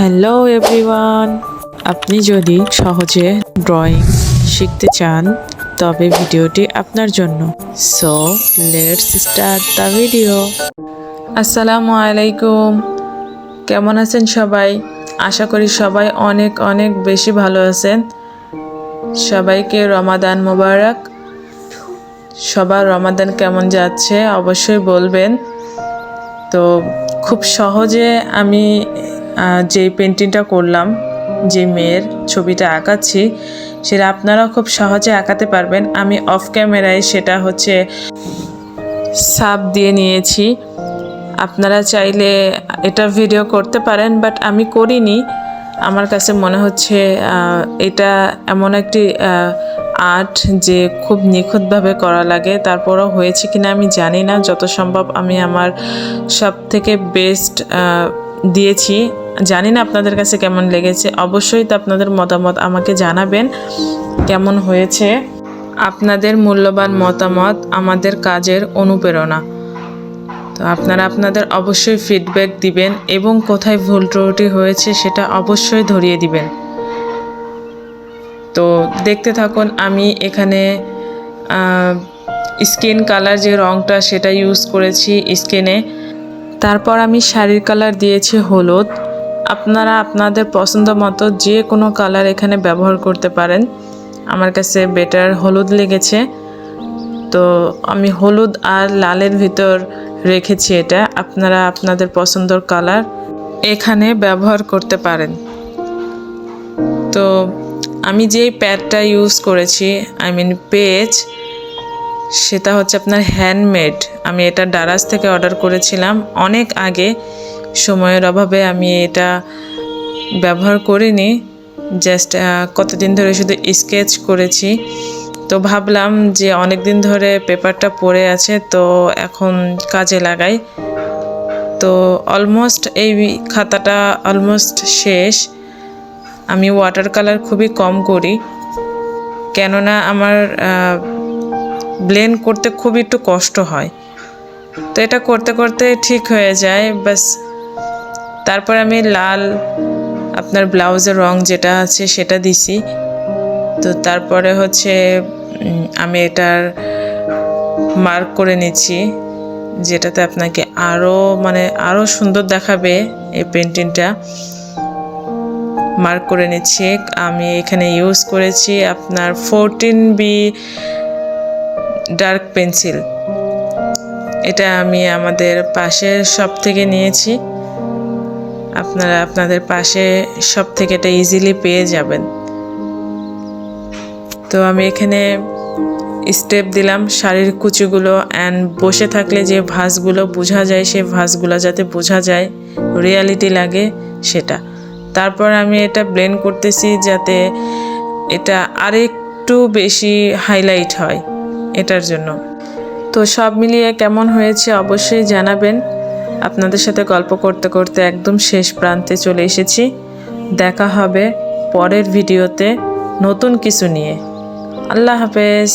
Hello everyone, আপনি যদি সহজে ড্রয়িং শিখতে চান তবে ভিডিওটি আপনার জন্য। So let's start the video. আসসালামু আলাইকুম, কেমন আছেন সবাই? আশা করি সবাই অনেক অনেক বেশি ভালো আছেন। সবাইকে রমাদান মোবারক। সবার রমাদান কেমন যাচ্ছে অবশ্যই বলবেন। তো খুব সহজে আমি যে পেন্টিংটা করলাম, যে মেয়ের ছবিটা আঁকাচ্ছি, সেটা আপনারা খুব সহজে আঁকাতে পারবেন। আমি অফ ক্যামেরায় সেটা হচ্ছে সাব দিয়ে নিয়েছি। আপনারা চাইলে এটা ভিডিও করতে পারেন, বাট আমি করিনি। আমার কাছে মনে হচ্ছে এটা এমন একটি আর্ট যে খুব নিখুঁতভাবে করা লাগে। তারপরও হয়েছে কিনা আমি জানি না, যত সম্ভব আমি আমার সব থেকে বেস্ট দিয়েছি। জানি না আপনাদের কাছে কেমন লেগেছে, অবশ্যই তো আপনাদের মতামত আমাকে জানাবেন কেমন হয়েছে। আপনাদের মূল্যবান মতামত আমাদের কাজের অনুপ্রেরণা। তো আপনারা আপনাদের অবশ্যই ফিডব্যাক দিবেন এবং কোথায় ভুল ত্রুটি হয়েছে সেটা অবশ্যই ধরিয়ে দিবেন। তো দেখতে থাকুন। আমি এখানে স্কিন কালার যে রঙটা সেটা ইউজ করেছি স্কিনে। তারপর আমি শাড়ির কালার দিয়েছি হলুদ। আপনারা আপনাদের পছন্দ মতো যে কোনো কালার এখানে ব্যবহার করতে পারেন। আমার কাছে বেটার হলুদ লেগেছে, তো আমি হলুদ আর লালের ভিতর রেখেছি এটা। আপনারা আপনাদের পছন্দের কালার এখানে ব্যবহার করতে পারেন। তো আমি যেই প্যাডটা ইউজ করেছি, পেজ, সেটা হচ্ছে আপনার হ্যান্ডমেড। আমি এটা ডারাজ থেকে অর্ডার করেছিলাম অনেক আগে। সময়ের অভাবে আমি এটা ব্যবহার করিনি, জাস্ট কতদিন ধরে শুধু স্কেচ করেছি। তো ভাবলাম যে অনেক দিন ধরে পেপারটা পড়ে আছে, তো এখন কাজে লাগাই। তো অলমোস্ট এই খাতাটা অলমোস্ট শেষ। আমি ওয়াটার কালার খুবই কম করি, কেননা আমার ব্লেন্ড করতে খুব একটু কষ্ট হয়। তো এটা করতে করতে ঠিক হয়ে যায় বাস। তারপর আমি লাল আপনার ব্লাউজের রং যেটা আছে সেটা দিছি। তো তারপরে হচ্ছে আমি এটার মার্ক করে নিচ্ছি, যেটাতে আপনাকে আরও সুন্দর দেখাবে এই পেন্টিংটা। মার্ক করে নিচ্ছি। আমি এখানে ইউজ করেছি আপনার 14B ডার্ক পেন্সিল। এটা আমি আমাদের পাশের শপ থেকে নিয়েছি। আপনারা আপনাদের পাশে শপ থেকে এটা ইজিলি পেয়ে যাবেন। তো আমি এখানে স্টেপ দিলাম শাড়ির কুচিগুলো, অ্যান্ড বসে থাকলে যে ভাঁজগুলো বোঝা যায়, সেই ভাঁজগুলো যাতে বোঝা যায়, রিয়ালিটি লাগে সেটা। তারপর আমি এটা ব্লেন্ড করতেছি যাতে এটা আরেকটু বেশি হাইলাইট হয় এটার জন্য। তো সব মিলিয়ে কেমন হয়েছে অবশ্যই জানাবেন। আপনাদের সাথে গল্প করতে করতে একদম শেষ প্রান্তে চলে এসেছি। দেখা হবে পরের ভিডিওতে নতুন কিছু নিয়ে। আল্লাহ হাফেজ।